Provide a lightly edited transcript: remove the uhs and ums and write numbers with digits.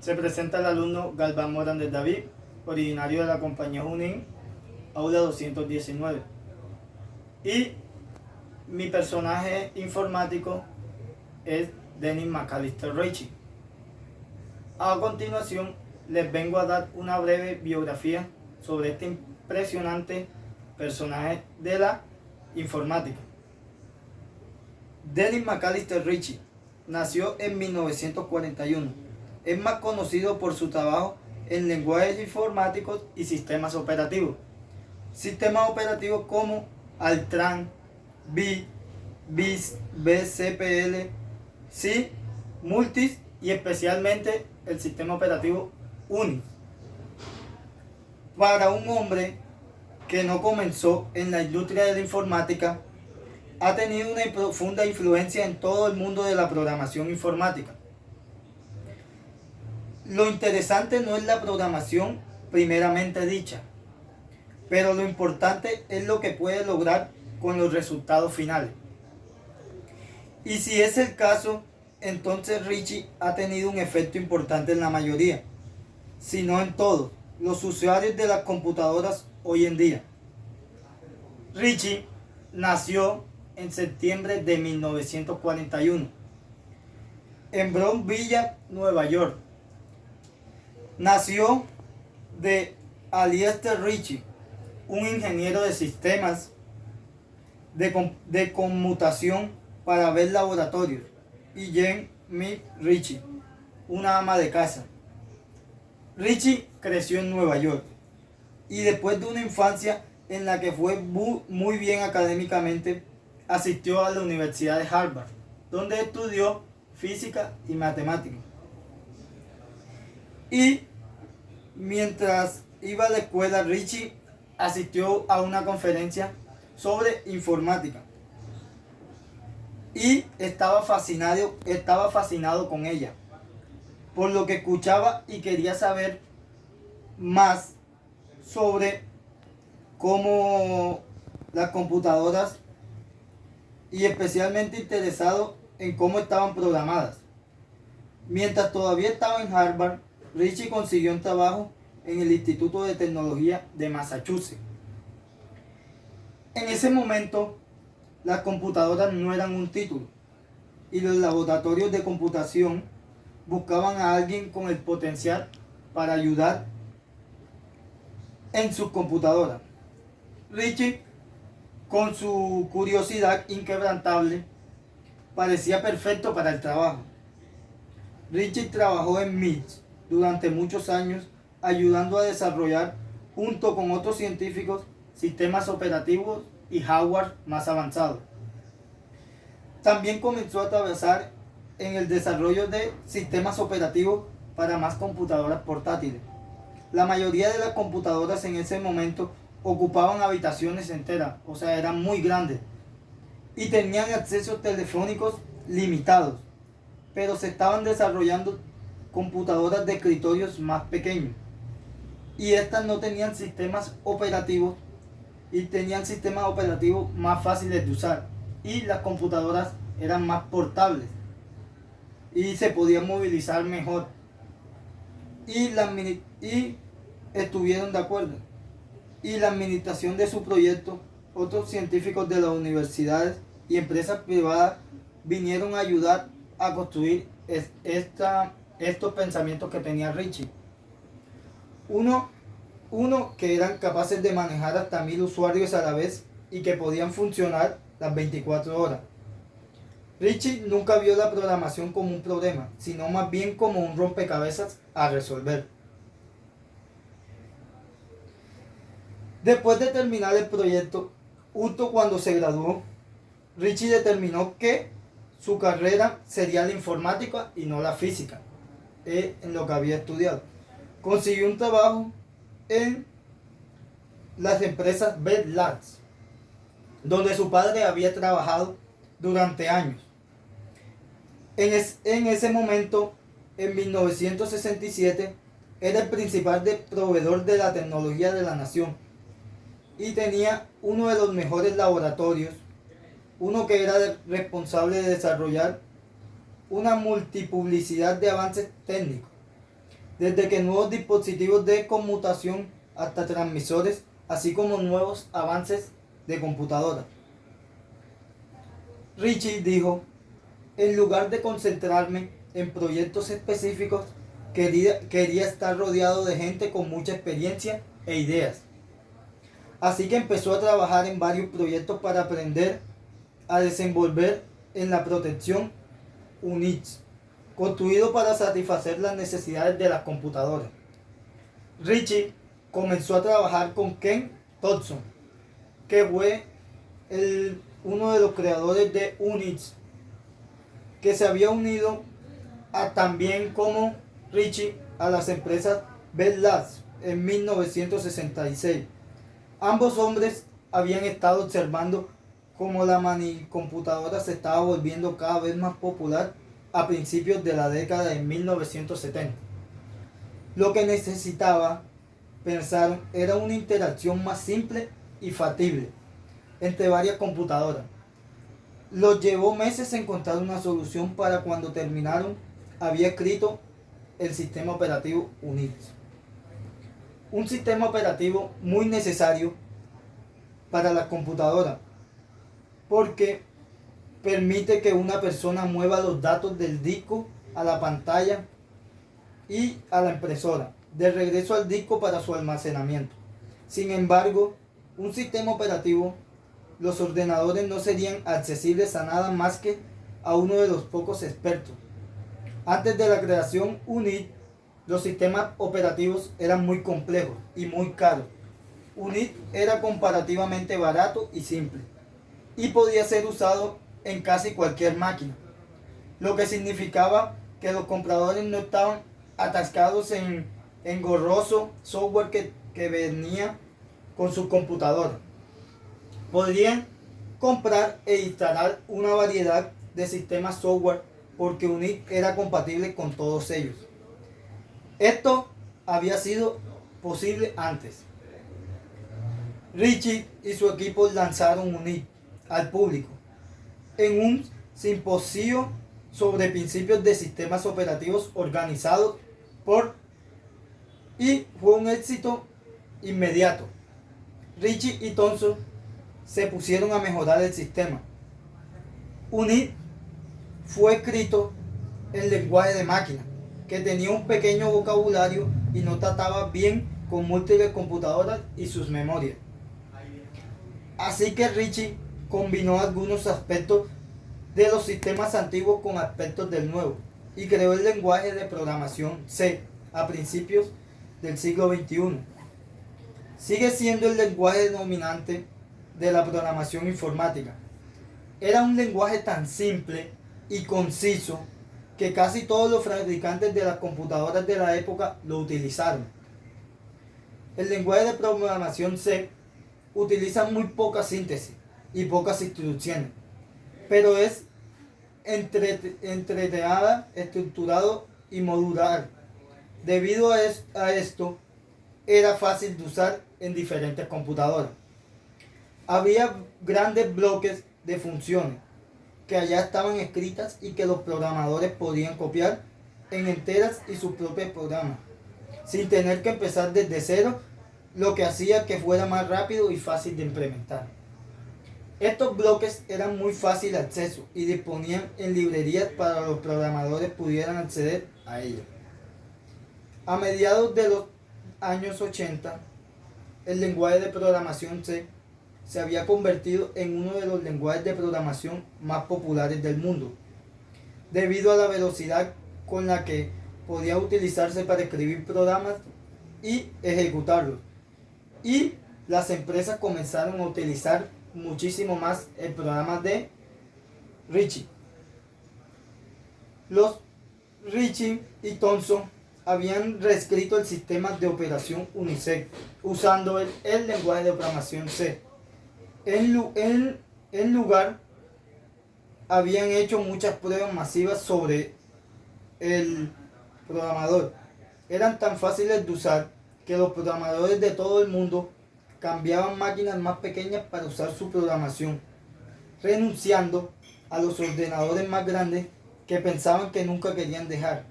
Se presenta el alumno Galván Morán David, originario de la compañía Junín, aula 219. Y mi personaje informático es Dennis McAllister Richie. A continuación, les vengo a dar una breve biografía sobre este impresionante personaje de la informática. Dennis McAllister Richie nació en 1941. Es más conocido por su trabajo en lenguajes informáticos y sistemas operativos. Sistemas operativos como Altran, BID, BIS, BCPL, C, Multis y especialmente el sistema operativo Unix. Para un hombre que no comenzó en la industria de la informática, ha tenido una profunda influencia en todo el mundo de la programación informática. Lo interesante no es la programación primeramente dicha, pero lo importante es lo que puede lograr con los resultados finales. Y si es el caso, entonces Richie ha tenido un efecto importante en la mayoría, si no en todos, los usuarios de las computadoras hoy en día. Richie nació en septiembre de 1941 en Bronx Villa, Nueva York. Nació de Alistair Richie, un ingeniero de sistemas de conmutación para ver laboratorios, y Jane Mick Richie, una ama de casa. Richie creció en Nueva York y después de una infancia en la que fue muy bien académicamente, asistió a la Universidad de Harvard, donde estudió física y matemáticas. Y mientras iba a la escuela, Richie asistió a una conferencia sobre informática y estaba fascinado con ella, por lo que escuchaba y quería saber más sobre cómo las computadoras, y especialmente interesado en cómo estaban programadas. Mientras todavía estaba en Harvard, Richie consiguió un trabajo en el Instituto de Tecnología de Massachusetts. En ese momento, las computadoras no eran un título, y los laboratorios de computación buscaban a alguien con el potencial para ayudar en sus computadoras. Richie, con su curiosidad inquebrantable, parecía perfecto para el trabajo. Richie trabajó en MIT durante muchos años, ayudando a desarrollar, junto con otros científicos, sistemas operativos y hardware más avanzados. También comenzó a trabajar en el desarrollo de sistemas operativos para más computadoras portátiles. La mayoría de las computadoras en ese momento ocupaban habitaciones enteras, o sea, eran muy grandes, y tenían accesos telefónicos limitados, pero se estaban desarrollando computadoras de escritorios más pequeños, y estas no tenían sistemas operativos, y tenían sistemas operativos más fáciles de usar, y las computadoras eran más portables y se podían movilizar mejor, y estuvieron de acuerdo. Y la administración de su proyecto, otros científicos de las universidades y empresas privadas vinieron a ayudar a construir estos pensamientos que tenía Richie. Uno que eran capaces de manejar hasta 1000 usuarios a la vez y que podían funcionar las 24 horas. Richie nunca vio la programación como un problema, sino más bien como un rompecabezas a resolver. Después de terminar el proyecto, justo cuando se graduó, Richie determinó que su carrera sería la informática y no la física, en lo que había estudiado. Consiguió un trabajo en las empresas Bell Labs, donde su padre había trabajado durante años. En ese momento, en 1967, era el principal proveedor de la tecnología de la nación y tenía uno de los mejores laboratorios, uno que era responsable de desarrollar una multiplicidad de avances técnicos. desde que nuevos dispositivos de conmutación hasta transmisores, así como nuevos avances de computadoras. Ritchie dijo: en lugar de concentrarme en proyectos específicos, quería estar rodeado de gente con mucha experiencia e ideas. Así que empezó a trabajar en varios proyectos para aprender a desenvolver en la protección UNIX, construido para satisfacer las necesidades de las computadoras. Ritchie comenzó a trabajar con Ken Thompson, que fue uno de los creadores de UNIX, que se había unido también como Ritchie a las empresas Bell Labs en 1966. Ambos hombres habían estado observando cómo la computadora se estaba volviendo cada vez más popular a principios de la década de 1970. Lo que necesitaba, pensaron, era una interacción más simple y factible entre varias computadoras. Los llevó meses encontrar una solución. Para cuando terminaron, había escrito el sistema operativo UNIX. Un sistema operativo muy necesario para la computadora, porque permite que una persona mueva los datos del disco a la pantalla y a la impresora, de regreso al disco para su almacenamiento. Sin embargo, un sistema operativo, los ordenadores no serían accesibles a nada más que a uno de los pocos expertos. Antes de la creación UNIX, los sistemas operativos eran muy complejos y muy caros. UNIX era comparativamente barato y simple, y podía ser usado en casi cualquier máquina, lo que significaba que los compradores no estaban atascados en engorroso software que venía con su computadora. Podrían comprar e instalar una variedad de sistemas software porque UNIX era compatible con todos ellos. Esto había sido posible antes. Ritchie y su equipo lanzaron UNIX al público en un simposio sobre principios de sistemas operativos organizado y fue un éxito inmediato. Ritchie y Thompson se pusieron a mejorar el sistema. UNIX fue escrito en lenguaje de máquina, que tenía un pequeño vocabulario y no trataba bien con múltiples computadoras y sus memorias. Así que Ritchie combinó algunos aspectos de los sistemas antiguos con aspectos del nuevo y creó el lenguaje de programación C a principios del siglo XXI. Sigue siendo el lenguaje dominante de la programación informática. Era un lenguaje tan simple y conciso que casi todos los fabricantes de las computadoras de la época lo utilizaron. El lenguaje de programación C utiliza muy poca síntesis y pocas instrucciones, pero es entretenido, estructurado y modular. Debido a esto, era fácil de usar en diferentes computadoras. Había grandes bloques de funciones que allá estaban escritas y que los programadores podían copiar en enteras y sus propios programas, sin tener que empezar desde cero, lo que hacía que fuera más rápido y fácil de implementar. Estos bloques eran muy fácil de acceso y disponían en librerías para que los programadores pudieran acceder a ellos. A mediados de los años 80, el lenguaje de programación C se había convertido en uno de los lenguajes de programación más populares del mundo, debido a la velocidad con la que podía utilizarse para escribir programas y ejecutarlos. Y las empresas comenzaron a utilizar muchísimo más el programa de Ritchie. Los Ritchie y Thompson habían reescrito el sistema de operación UNIX usando el lenguaje de programación C. En lugar, habían hecho muchas pruebas masivas sobre el programador. Eran tan fáciles de usar que los programadores de todo el mundo cambiaban máquinas más pequeñas para usar su programación, renunciando a los ordenadores más grandes que pensaban que nunca querían dejar.